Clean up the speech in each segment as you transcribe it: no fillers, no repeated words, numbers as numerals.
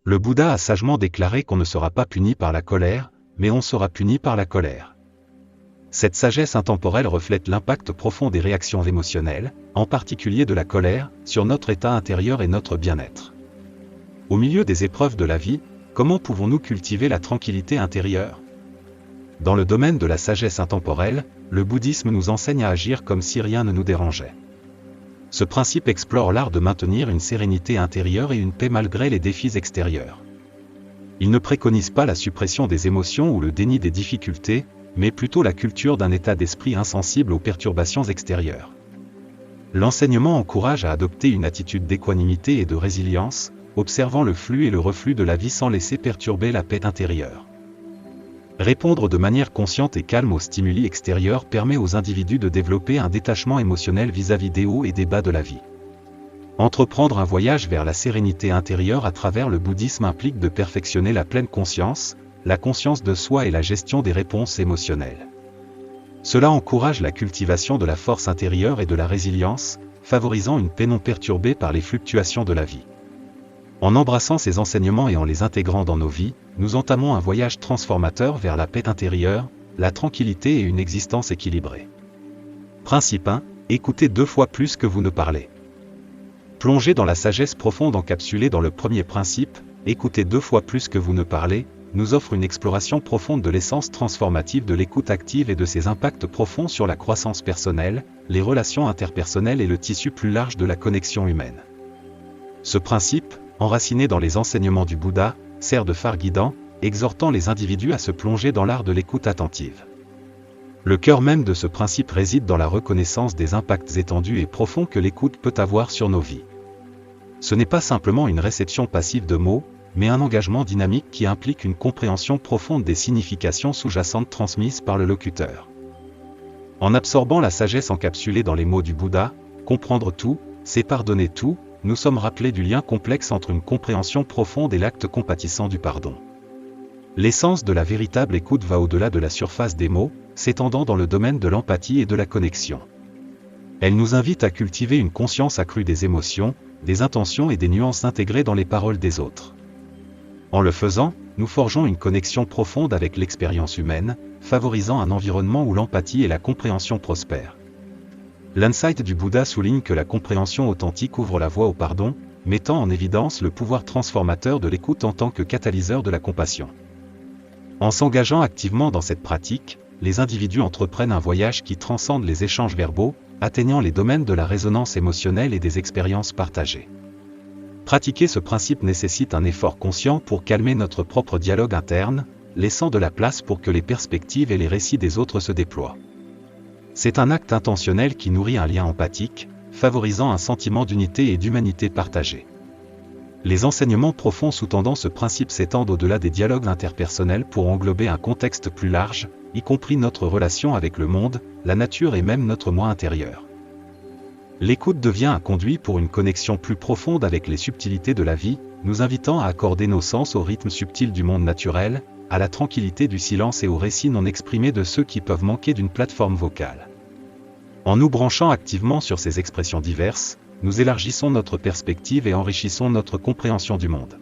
Le Bouddha a sagement déclaré qu'on ne sera pas puni par la colère, mais on sera puni par la colère. Cette sagesse intemporelle reflète l'impact profond des réactions émotionnelles, en particulier de la colère, sur notre état intérieur et notre bien-être. Au milieu des épreuves de la vie, comment pouvons-nous cultiver la tranquillité intérieure? Dans le domaine de la sagesse intemporelle, le bouddhisme nous enseigne à agir comme si rien ne nous dérangeait. Ce principe explore l'art de maintenir une sérénité intérieure et une paix malgré les défis extérieurs. Il ne préconise pas la suppression des émotions ou le déni des difficultés, mais plutôt la culture d'un état d'esprit insensible aux perturbations extérieures. L'enseignement encourage à adopter une attitude d'équanimité et de résilience, observant le flux et le reflux de la vie sans laisser perturber la paix intérieure. Répondre de manière consciente et calme aux stimuli extérieurs permet aux individus de développer un détachement émotionnel vis-à-vis des hauts et des bas de la vie. Entreprendre un voyage vers la sérénité intérieure à travers le bouddhisme implique de perfectionner la pleine conscience, la conscience de soi et la gestion des réponses émotionnelles. Cela encourage la cultivation de la force intérieure et de la résilience, favorisant une paix non perturbée par les fluctuations de la vie. En embrassant ces enseignements et en les intégrant dans nos vies, nous entamons un voyage transformateur vers la paix intérieure, la tranquillité et une existence équilibrée. Principe 1. Écoutez 2 fois plus que vous ne parlez. Plongez dans la sagesse profonde encapsulée dans le premier principe, écoutez 2 fois plus que vous ne parlez, nous offre une exploration profonde de l'essence transformative de l'écoute active et de ses impacts profonds sur la croissance personnelle, les relations interpersonnelles et le tissu plus large de la connexion humaine. Ce principe, enraciné dans les enseignements du Bouddha, sert de phare guidant, exhortant les individus à se plonger dans l'art de l'écoute attentive. Le cœur même de ce principe réside dans la reconnaissance des impacts étendus et profonds que l'écoute peut avoir sur nos vies. Ce n'est pas simplement une réception passive de mots, mais un engagement dynamique qui implique une compréhension profonde des significations sous-jacentes transmises par le locuteur. En absorbant la sagesse encapsulée dans les mots du Bouddha, comprendre tout, c'est pardonner tout, nous sommes rappelés du lien complexe entre une compréhension profonde et l'acte compatissant du pardon. L'essence de la véritable écoute va au-delà de la surface des mots, s'étendant dans le domaine de l'empathie et de la connexion. Elle nous invite à cultiver une conscience accrue des émotions, des intentions et des nuances intégrées dans les paroles des autres. En le faisant, nous forgeons une connexion profonde avec l'expérience humaine, favorisant un environnement où l'empathie et la compréhension prospèrent. L'insight du Bouddha souligne que la compréhension authentique ouvre la voie au pardon, mettant en évidence le pouvoir transformateur de l'écoute en tant que catalyseur de la compassion. En s'engageant activement dans cette pratique, les individus entreprennent un voyage qui transcende les échanges verbaux, atteignant les domaines de la résonance émotionnelle et des expériences partagées. Pratiquer ce principe nécessite un effort conscient pour calmer notre propre dialogue interne, laissant de la place pour que les perspectives et les récits des autres se déploient. C'est un acte intentionnel qui nourrit un lien empathique, favorisant un sentiment d'unité et d'humanité partagée. Les enseignements profonds sous-tendant ce principe s'étendent au-delà des dialogues interpersonnels pour englober un contexte plus large, y compris notre relation avec le monde, la nature et même notre moi intérieur. L'écoute devient un conduit pour une connexion plus profonde avec les subtilités de la vie, nous invitant à accorder nos sens au rythme subtil du monde naturel, à la tranquillité du silence et aux récits non exprimés de ceux qui peuvent manquer d'une plateforme vocale. En nous branchant activement sur ces expressions diverses, nous élargissons notre perspective et enrichissons notre compréhension du monde.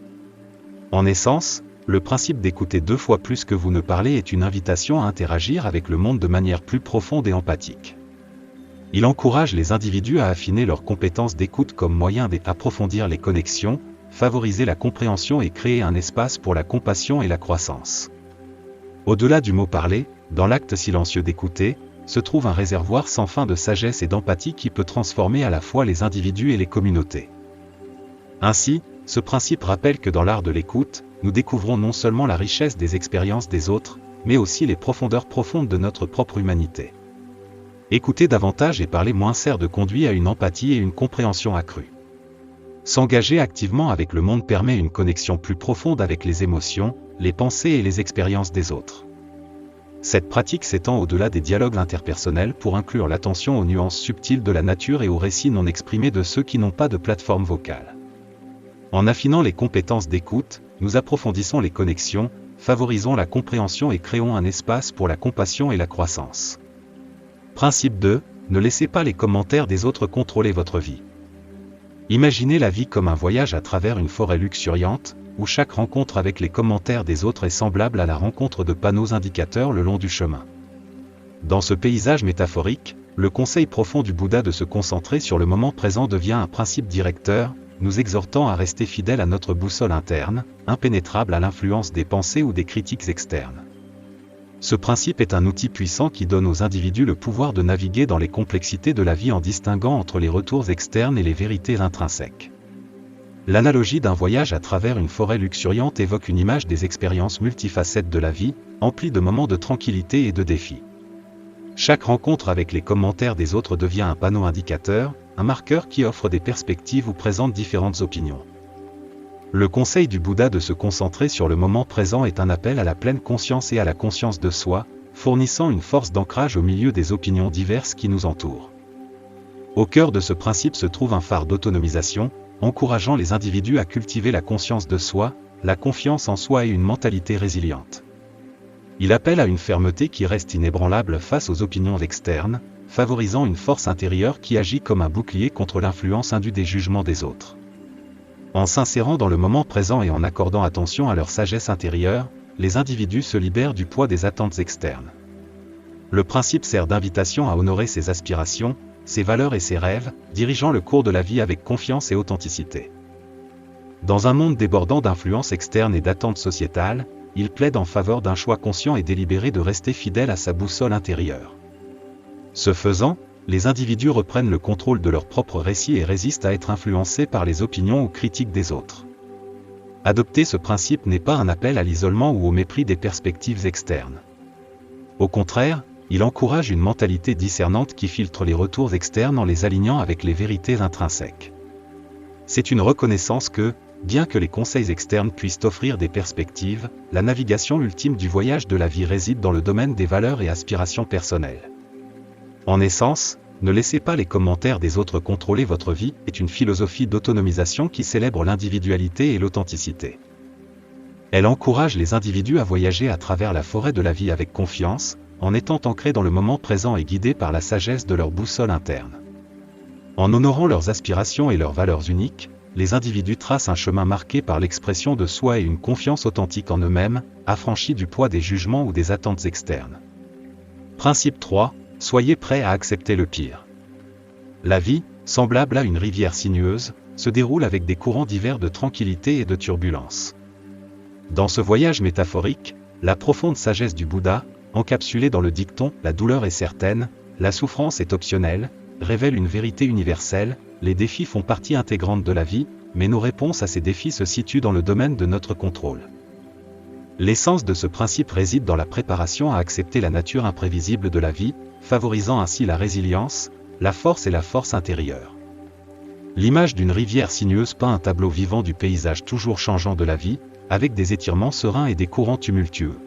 En essence, le principe d'écouter 2 fois plus que vous ne parlez est une invitation à interagir avec le monde de manière plus profonde et empathique. Il encourage les individus à affiner leurs compétences d'écoute comme moyen d'approfondir les connexions, favoriser la compréhension et créer un espace pour la compassion et la croissance. Au-delà du mot parler, dans l'acte silencieux d'écouter, se trouve un réservoir sans fin de sagesse et d'empathie qui peut transformer à la fois les individus et les communautés. Ainsi, ce principe rappelle que dans l'art de l'écoute, nous découvrons non seulement la richesse des expériences des autres, mais aussi les profondeurs profondes de notre propre humanité. Écouter davantage et parler moins sert de conduit à une empathie et une compréhension accrue. S'engager activement avec le monde permet une connexion plus profonde avec les émotions, les pensées et les expériences des autres. Cette pratique s'étend au-delà des dialogues interpersonnels pour inclure l'attention aux nuances subtiles de la nature et aux récits non exprimés de ceux qui n'ont pas de plateforme vocale. En affinant les compétences d'écoute, nous approfondissons les connexions, favorisons la compréhension et créons un espace pour la compassion et la croissance. Principe 2. Ne laissez pas les commentaires des autres contrôler votre vie. Imaginez la vie comme un voyage à travers une forêt luxuriante, où chaque rencontre avec les commentaires des autres est semblable à la rencontre de panneaux indicateurs le long du chemin. Dans ce paysage métaphorique, le conseil profond du Bouddha de se concentrer sur le moment présent devient un principe directeur, nous exhortant à rester fidèles à notre boussole interne, impénétrable à l'influence des pensées ou des critiques externes. Ce principe est un outil puissant qui donne aux individus le pouvoir de naviguer dans les complexités de la vie en distinguant entre les retours externes et les vérités intrinsèques. L'analogie d'un voyage à travers une forêt luxuriante évoque une image des expériences multifacettes de la vie, emplies de moments de tranquillité et de défis. Chaque rencontre avec les commentaires des autres devient un panneau indicateur, un marqueur qui offre des perspectives ou présente différentes opinions. Le conseil du Bouddha de se concentrer sur le moment présent est un appel à la pleine conscience et à la conscience de soi, fournissant une force d'ancrage au milieu des opinions diverses qui nous entourent. Au cœur de ce principe se trouve un phare d'autonomisation, encourageant les individus à cultiver la conscience de soi, la confiance en soi et une mentalité résiliente. Il appelle à une fermeté qui reste inébranlable face aux opinions externes, favorisant une force intérieure qui agit comme un bouclier contre l'influence indue des jugements des autres. En s'insérant dans le moment présent et en accordant attention à leur sagesse intérieure, les individus se libèrent du poids des attentes externes. Le principe sert d'invitation à honorer ses aspirations, ses valeurs et ses rêves, dirigeant le cours de la vie avec confiance et authenticité. Dans un monde débordant d'influences externes et d'attentes sociétales, il plaide en faveur d'un choix conscient et délibéré de rester fidèle à sa boussole intérieure. Ce faisant, les individus reprennent le contrôle de leur propre récit et résistent à être influencés par les opinions ou critiques des autres. Adopter ce principe n'est pas un appel à l'isolement ou au mépris des perspectives externes. Au contraire, il encourage une mentalité discernante qui filtre les retours externes en les alignant avec les vérités intrinsèques. C'est une reconnaissance que, bien que les conseils externes puissent offrir des perspectives, la navigation ultime du voyage de la vie réside dans le domaine des valeurs et aspirations personnelles. En essence, ne laissez pas les commentaires des autres contrôler votre vie est une philosophie d'autonomisation qui célèbre l'individualité et l'authenticité. Elle encourage les individus à voyager à travers la forêt de la vie avec confiance, en étant ancrés dans le moment présent et guidés par la sagesse de leur boussole interne. En honorant leurs aspirations et leurs valeurs uniques, les individus tracent un chemin marqué par l'expression de soi et une confiance authentique en eux-mêmes, affranchis du poids des jugements ou des attentes externes. Principe 3. Soyez prêts à accepter le pire. La vie, semblable à une rivière sinueuse, se déroule avec des courants divers de tranquillité et de turbulence. Dans ce voyage métaphorique, la profonde sagesse du Bouddha, encapsulée dans le dicton « La douleur est certaine, la souffrance est optionnelle », révèle une vérité universelle, les défis font partie intégrante de la vie, mais nos réponses à ces défis se situent dans le domaine de notre contrôle. L'essence de ce principe réside dans la préparation à accepter la nature imprévisible de la vie, favorisant ainsi la résilience, la force et la force intérieure. L'image d'une rivière sinueuse peint un tableau vivant du paysage toujours changeant de la vie, avec des étirements sereins et des courants tumultueux.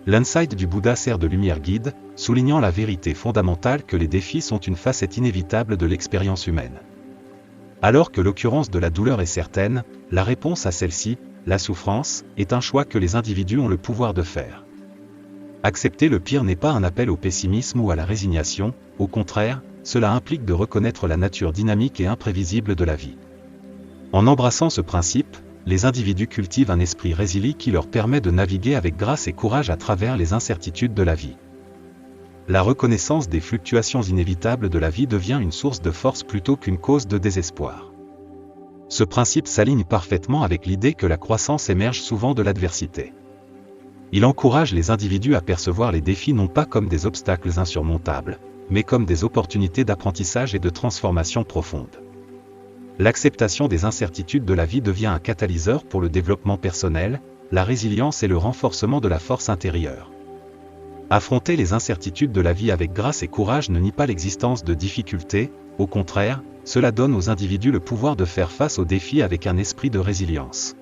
L'insight du Bouddha sert de lumière guide, soulignant la vérité fondamentale que les défis sont une facette inévitable de l'expérience humaine. Alors que l'occurrence de la douleur est certaine, la réponse à celle-ci, la souffrance, est un choix que les individus ont le pouvoir de faire. Accepter le pire n'est pas un appel au pessimisme ou à la résignation, au contraire, cela implique de reconnaître la nature dynamique et imprévisible de la vie. En embrassant ce principe, les individus cultivent un esprit résilient qui leur permet de naviguer avec grâce et courage à travers les incertitudes de la vie. La reconnaissance des fluctuations inévitables de la vie devient une source de force plutôt qu'une cause de désespoir. Ce principe s'aligne parfaitement avec l'idée que la croissance émerge souvent de l'adversité. Il encourage les individus à percevoir les défis non pas comme des obstacles insurmontables, mais comme des opportunités d'apprentissage et de transformation profonde. L'acceptation des incertitudes de la vie devient un catalyseur pour le développement personnel, la résilience et le renforcement de la force intérieure. Affronter les incertitudes de la vie avec grâce et courage ne nie pas l'existence de difficultés, au contraire, cela donne aux individus le pouvoir de faire face aux défis avec un esprit de résilience.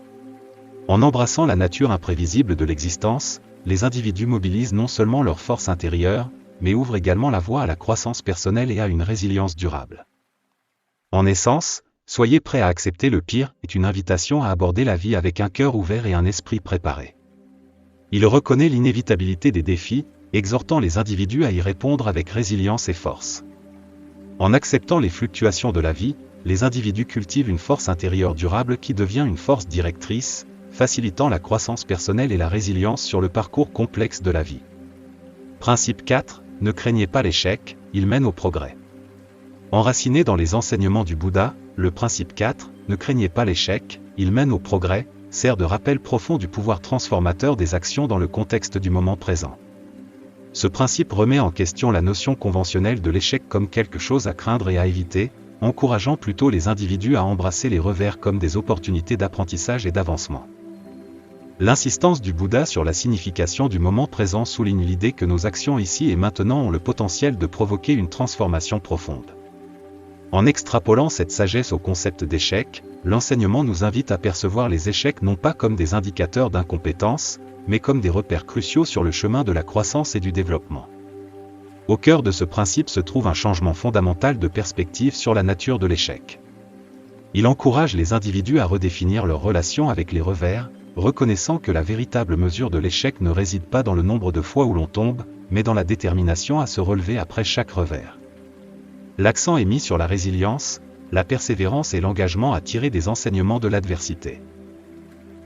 En embrassant la nature imprévisible de l'existence, les individus mobilisent non seulement leur force intérieure, mais ouvrent également la voie à la croissance personnelle et à une résilience durable. En essence, soyez prêts à accepter le pire est une invitation à aborder la vie avec un cœur ouvert et un esprit préparé. Il reconnaît l'inévitabilité des défis, exhortant les individus à y répondre avec résilience et force. En acceptant les fluctuations de la vie, les individus cultivent une force intérieure durable qui devient une force directrice, facilitant la croissance personnelle et la résilience sur le parcours complexe de la vie. Principe 4. Ne craignez pas l'échec, il mène au progrès. Enraciné dans les enseignements du Bouddha, le principe 4, ne craignez pas l'échec, il mène au progrès, sert de rappel profond du pouvoir transformateur des actions dans le contexte du moment présent. Ce principe remet en question la notion conventionnelle de l'échec comme quelque chose à craindre et à éviter, encourageant plutôt les individus à embrasser les revers comme des opportunités d'apprentissage et d'avancement. L'insistance du Bouddha sur la signification du moment présent souligne l'idée que nos actions ici et maintenant ont le potentiel de provoquer une transformation profonde. En extrapolant cette sagesse au concept d'échec, l'enseignement nous invite à percevoir les échecs non pas comme des indicateurs d'incompétence, mais comme des repères cruciaux sur le chemin de la croissance et du développement. Au cœur de ce principe se trouve un changement fondamental de perspective sur la nature de l'échec. Il encourage les individus à redéfinir leur relation avec les revers, reconnaissant que la véritable mesure de l'échec ne réside pas dans le nombre de fois où l'on tombe, mais dans la détermination à se relever après chaque revers. L'accent est mis sur la résilience, la persévérance et l'engagement à tirer des enseignements de l'adversité.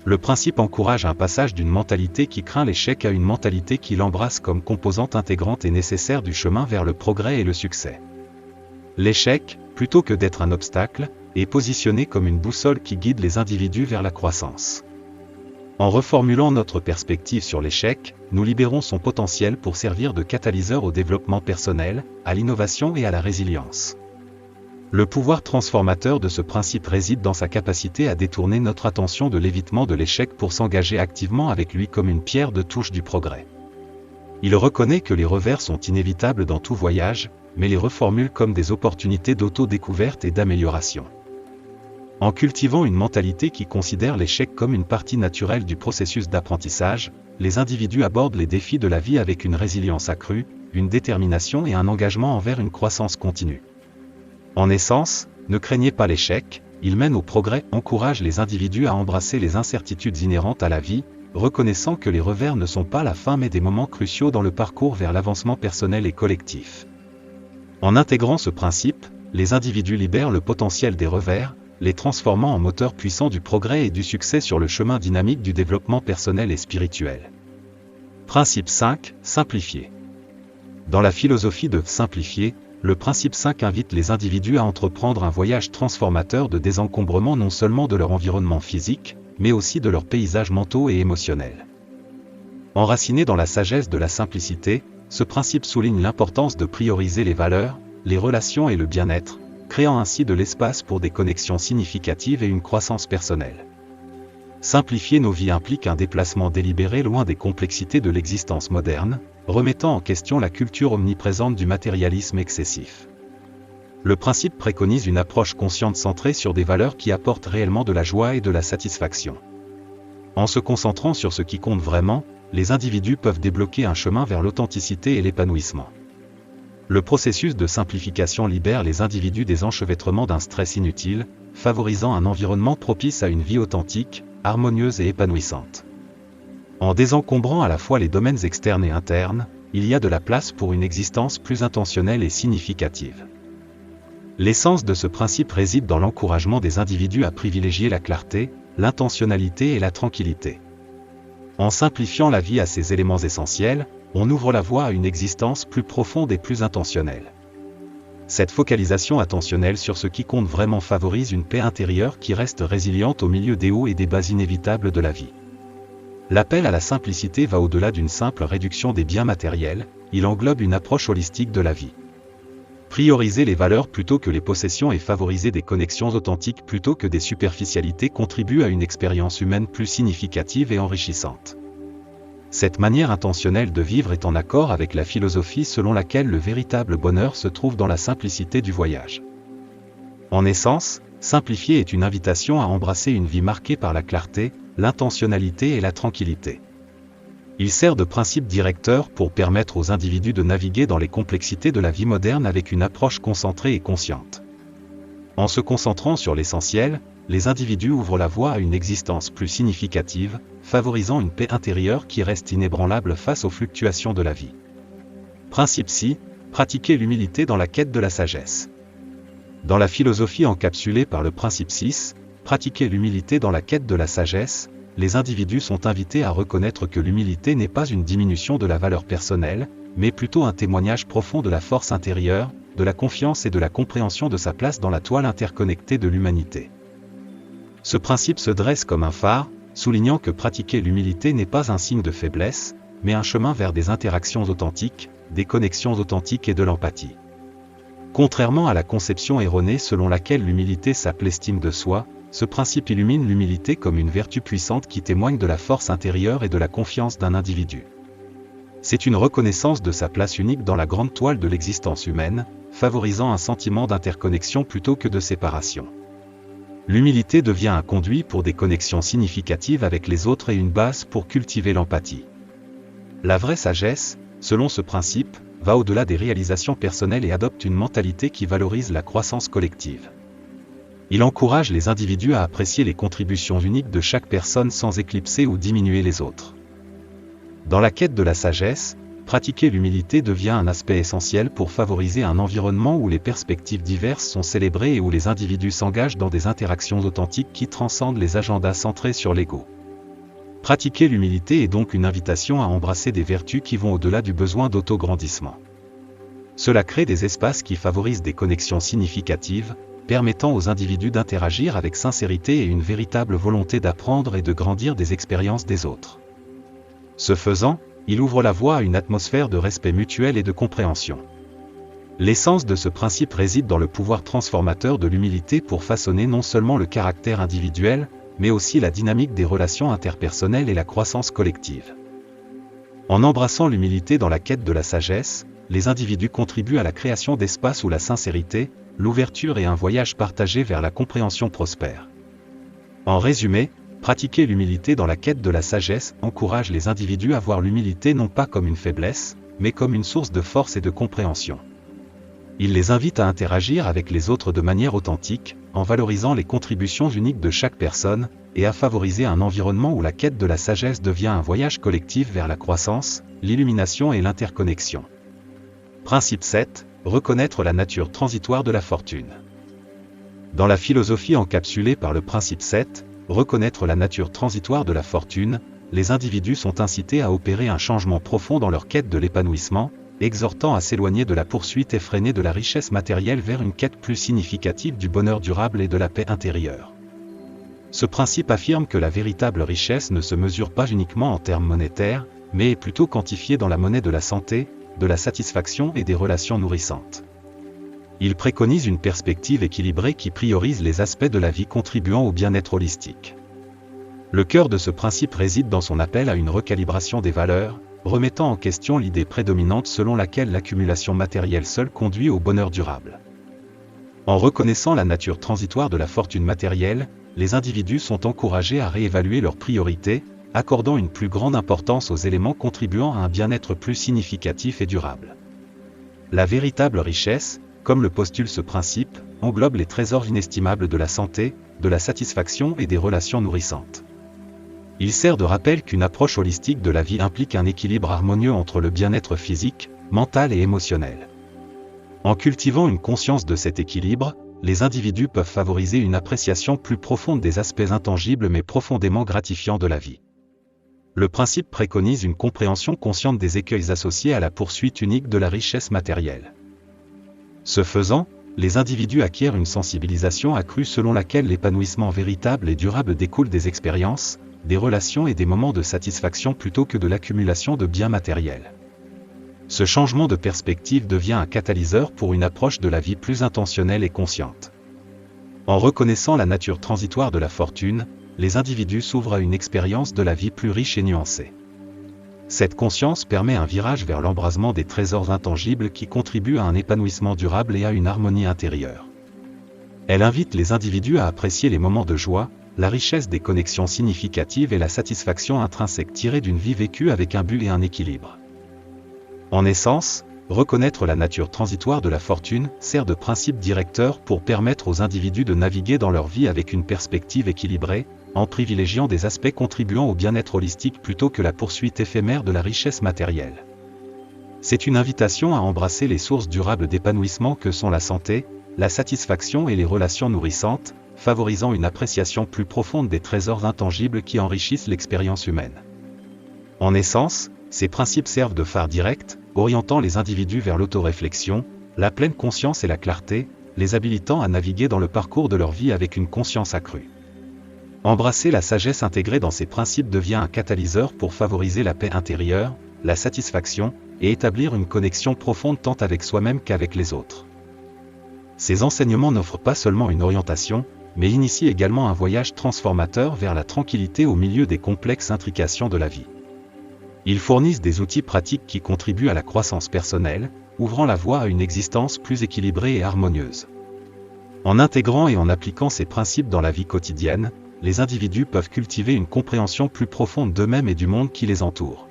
Le principe encourage un passage d'une mentalité qui craint l'échec à une mentalité qui l'embrasse comme composante intégrante et nécessaire du chemin vers le progrès et le succès. L'échec, plutôt que d'être un obstacle, est positionné comme une boussole qui guide les individus vers la croissance. En reformulant notre perspective sur l'échec, nous libérons son potentiel pour servir de catalyseur au développement personnel, à l'innovation et à la résilience. Le pouvoir transformateur de ce principe réside dans sa capacité à détourner notre attention de l'évitement de l'échec pour s'engager activement avec lui comme une pierre de touche du progrès. Il reconnaît que les revers sont inévitables dans tout voyage, mais les reformule comme des opportunités d'auto-découverte et d'amélioration. En cultivant une mentalité qui considère l'échec comme une partie naturelle du processus d'apprentissage, les individus abordent les défis de la vie avec une résilience accrue, une détermination et un engagement envers une croissance continue. En essence, ne craignez pas l'échec, il mène au progrès, encourage les individus à embrasser les incertitudes inhérentes à la vie, reconnaissant que les revers ne sont pas la fin mais des moments cruciaux dans le parcours vers l'avancement personnel et collectif. En intégrant ce principe, les individus libèrent le potentiel des revers, les transformant en moteurs puissants du progrès et du succès sur le chemin dynamique du développement personnel et spirituel. Principe 5. Simplifier. Dans la philosophie de simplifier, le principe 5 invite les individus à entreprendre un voyage transformateur de désencombrement non seulement de leur environnement physique, mais aussi de leurs paysages mentaux et émotionnels. Enraciné dans la sagesse de la simplicité, ce principe souligne l'importance de prioriser les valeurs, les relations et le bien-être, créant ainsi de l'espace pour des connexions significatives et une croissance personnelle. Simplifier nos vies implique un déplacement délibéré loin des complexités de l'existence moderne, remettant en question la culture omniprésente du matérialisme excessif. Le principe préconise une approche consciente centrée sur des valeurs qui apportent réellement de la joie et de la satisfaction. En se concentrant sur ce qui compte vraiment, les individus peuvent débloquer un chemin vers l'authenticité et l'épanouissement. Le processus de simplification libère les individus des enchevêtrements d'un stress inutile, favorisant un environnement propice à une vie authentique, harmonieuse et épanouissante. En désencombrant à la fois les domaines externes et internes, il y a de la place pour une existence plus intentionnelle et significative. L'essence de ce principe réside dans l'encouragement des individus à privilégier la clarté, l'intentionnalité et la tranquillité. En simplifiant la vie à ces éléments essentiels, on ouvre la voie à une existence plus profonde et plus intentionnelle. Cette focalisation attentionnelle sur ce qui compte vraiment favorise une paix intérieure qui reste résiliente au milieu des hauts et des bas inévitables de la vie. L'appel à la simplicité va au-delà d'une simple réduction des biens matériels, il englobe une approche holistique de la vie. Prioriser les valeurs plutôt que les possessions et favoriser des connexions authentiques plutôt que des superficialités contribue à une expérience humaine plus significative et enrichissante. Cette manière intentionnelle de vivre est en accord avec la philosophie selon laquelle le véritable bonheur se trouve dans la simplicité du voyage. En essence, simplifier est une invitation à embrasser une vie marquée par la clarté, l'intentionnalité et la tranquillité. Il sert de principe directeur pour permettre aux individus de naviguer dans les complexités de la vie moderne avec une approche concentrée et consciente. En se concentrant sur l'essentiel, les individus ouvrent la voie à une existence plus significative, favorisant une paix intérieure qui reste inébranlable face aux fluctuations de la vie. Principe 6. Pratiquer l'humilité dans la quête de la sagesse. Dans la philosophie encapsulée par le principe 6, pratiquer l'humilité dans la quête de la sagesse, les individus sont invités à reconnaître que l'humilité n'est pas une diminution de la valeur personnelle, mais plutôt un témoignage profond de la force intérieure, de la confiance et de la compréhension de sa place dans la toile interconnectée de l'humanité. Ce principe se dresse comme un phare, soulignant que pratiquer l'humilité n'est pas un signe de faiblesse, mais un chemin vers des interactions authentiques, des connexions authentiques et de l'empathie. Contrairement à la conception erronée selon laquelle l'humilité s'appelle l'estime de soi, ce principe illumine l'humilité comme une vertu puissante qui témoigne de la force intérieure et de la confiance d'un individu. C'est une reconnaissance de sa place unique dans la grande toile de l'existence humaine, favorisant un sentiment d'interconnexion plutôt que de séparation. L'humilité devient un conduit pour des connexions significatives avec les autres et une base pour cultiver l'empathie. La vraie sagesse, selon ce principe, va au-delà des réalisations personnelles et adopte une mentalité qui valorise la croissance collective. Il encourage les individus à apprécier les contributions uniques de chaque personne sans éclipser ou diminuer les autres. Dans la quête de la sagesse, pratiquer l'humilité devient un aspect essentiel pour favoriser un environnement où les perspectives diverses sont célébrées et où les individus s'engagent dans des interactions authentiques qui transcendent les agendas centrés sur l'ego. Pratiquer l'humilité est donc une invitation à embrasser des vertus qui vont au-delà du besoin d'autograndissement. Cela crée des espaces qui favorisent des connexions significatives, permettant aux individus d'interagir avec sincérité et une véritable volonté d'apprendre et de grandir des expériences des autres. Ce faisant, il ouvre la voie à une atmosphère de respect mutuel et de compréhension. L'essence de ce principe réside dans le pouvoir transformateur de l'humilité pour façonner non seulement le caractère individuel, mais aussi la dynamique des relations interpersonnelles et la croissance collective. En embrassant l'humilité dans la quête de la sagesse, les individus contribuent à la création d'espaces où la sincérité, l'ouverture et un voyage partagé vers la compréhension prospèrent. En résumé, pratiquer l'humilité dans la quête de la sagesse encourage les individus à voir l'humilité non pas comme une faiblesse, mais comme une source de force et de compréhension. Il les invite à interagir avec les autres de manière authentique, en valorisant les contributions uniques de chaque personne, et à favoriser un environnement où la quête de la sagesse devient un voyage collectif vers la croissance, l'illumination et l'interconnexion. Principe 7. Reconnaître la nature transitoire de la fortune. Dans la philosophie encapsulée par le principe 7, reconnaître la nature transitoire de la fortune, les individus sont incités à opérer un changement profond dans leur quête de l'épanouissement, exhortant à s'éloigner de la poursuite effrénée de la richesse matérielle vers une quête plus significative du bonheur durable et de la paix intérieure. Ce principe affirme que la véritable richesse ne se mesure pas uniquement en termes monétaires, mais est plutôt quantifiée dans la monnaie de la santé, de la satisfaction et des relations nourrissantes. Il préconise une perspective équilibrée qui priorise les aspects de la vie contribuant au bien-être holistique. Le cœur de ce principe réside dans son appel à une recalibration des valeurs, remettant en question l'idée prédominante selon laquelle l'accumulation matérielle seule conduit au bonheur durable. En reconnaissant la nature transitoire de la fortune matérielle, les individus sont encouragés à réévaluer leurs priorités, accordant une plus grande importance aux éléments contribuant à un bien-être plus significatif et durable. La véritable richesse, comme le postule ce principe, englobe les trésors inestimables de la santé, de la satisfaction et des relations nourrissantes. Il sert de rappel qu'une approche holistique de la vie implique un équilibre harmonieux entre le bien-être physique, mental et émotionnel. En cultivant une conscience de cet équilibre, les individus peuvent favoriser une appréciation plus profonde des aspects intangibles mais profondément gratifiants de la vie. Le principe préconise une compréhension consciente des écueils associés à la poursuite unique de la richesse matérielle. Ce faisant, les individus acquièrent une sensibilisation accrue selon laquelle l'épanouissement véritable et durable découle des expériences, des relations et des moments de satisfaction plutôt que de l'accumulation de biens matériels. Ce changement de perspective devient un catalyseur pour une approche de la vie plus intentionnelle et consciente. En reconnaissant la nature transitoire de la fortune, les individus s'ouvrent à une expérience de la vie plus riche et nuancée. Cette conscience permet un virage vers l'embrasement des trésors intangibles qui contribuent à un épanouissement durable et à une harmonie intérieure. Elle invite les individus à apprécier les moments de joie, la richesse des connexions significatives et la satisfaction intrinsèque tirée d'une vie vécue avec un but et un équilibre. En essence, reconnaître la nature transitoire de la fortune sert de principe directeur pour permettre aux individus de naviguer dans leur vie avec une perspective équilibrée, en privilégiant des aspects contribuant au bien-être holistique plutôt que la poursuite éphémère de la richesse matérielle. C'est une invitation à embrasser les sources durables d'épanouissement que sont la santé, la satisfaction et les relations nourrissantes, favorisant une appréciation plus profonde des trésors intangibles qui enrichissent l'expérience humaine. En essence, ces principes servent de phare direct, orientant les individus vers l'autoréflexion, la pleine conscience et la clarté, les habilitant à naviguer dans le parcours de leur vie avec une conscience accrue. Embrasser la sagesse intégrée dans ces principes devient un catalyseur pour favoriser la paix intérieure, la satisfaction, et établir une connexion profonde tant avec soi-même qu'avec les autres. Ces enseignements n'offrent pas seulement une orientation, mais initient également un voyage transformateur vers la tranquillité au milieu des complexes intrications de la vie. Ils fournissent des outils pratiques qui contribuent à la croissance personnelle, ouvrant la voie à une existence plus équilibrée et harmonieuse. En intégrant et en appliquant ces principes dans la vie quotidienne, les individus peuvent cultiver une compréhension plus profonde d'eux-mêmes et du monde qui les entoure.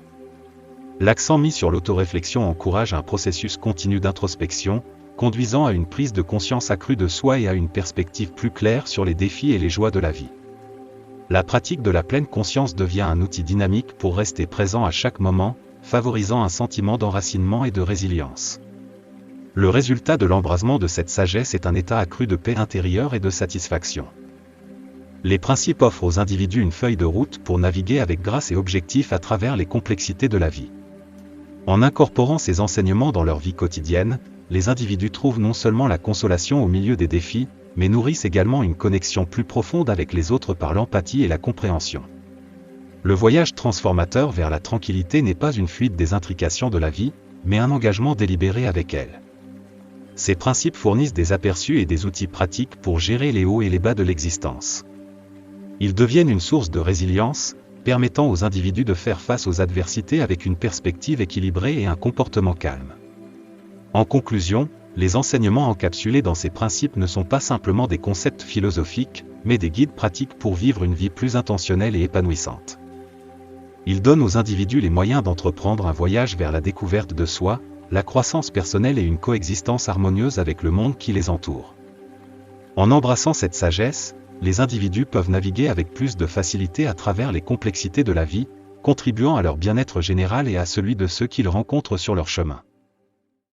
L'accent mis sur l'autoréflexion encourage un processus continu d'introspection, conduisant à une prise de conscience accrue de soi et à une perspective plus claire sur les défis et les joies de la vie. La pratique de la pleine conscience devient un outil dynamique pour rester présent à chaque moment, favorisant un sentiment d'enracinement et de résilience. Le résultat de l'embrasement de cette sagesse est un état accru de paix intérieure et de satisfaction. Les principes offrent aux individus une feuille de route pour naviguer avec grâce et objectif à travers les complexités de la vie. En incorporant ces enseignements dans leur vie quotidienne, les individus trouvent non seulement la consolation au milieu des défis, mais nourrissent également une connexion plus profonde avec les autres par l'empathie et la compréhension. Le voyage transformateur vers la tranquillité n'est pas une fuite des intrications de la vie, mais un engagement délibéré avec elles. Ces principes fournissent des aperçus et des outils pratiques pour gérer les hauts et les bas de l'existence. Ils deviennent une source de résilience, permettant aux individus de faire face aux adversités avec une perspective équilibrée et un comportement calme. En conclusion, les enseignements encapsulés dans ces principes ne sont pas simplement des concepts philosophiques, mais des guides pratiques pour vivre une vie plus intentionnelle et épanouissante. Ils donnent aux individus les moyens d'entreprendre un voyage vers la découverte de soi, la croissance personnelle et une coexistence harmonieuse avec le monde qui les entoure. En embrassant cette sagesse, les individus peuvent naviguer avec plus de facilité à travers les complexités de la vie, contribuant à leur bien-être général et à celui de ceux qu'ils rencontrent sur leur chemin.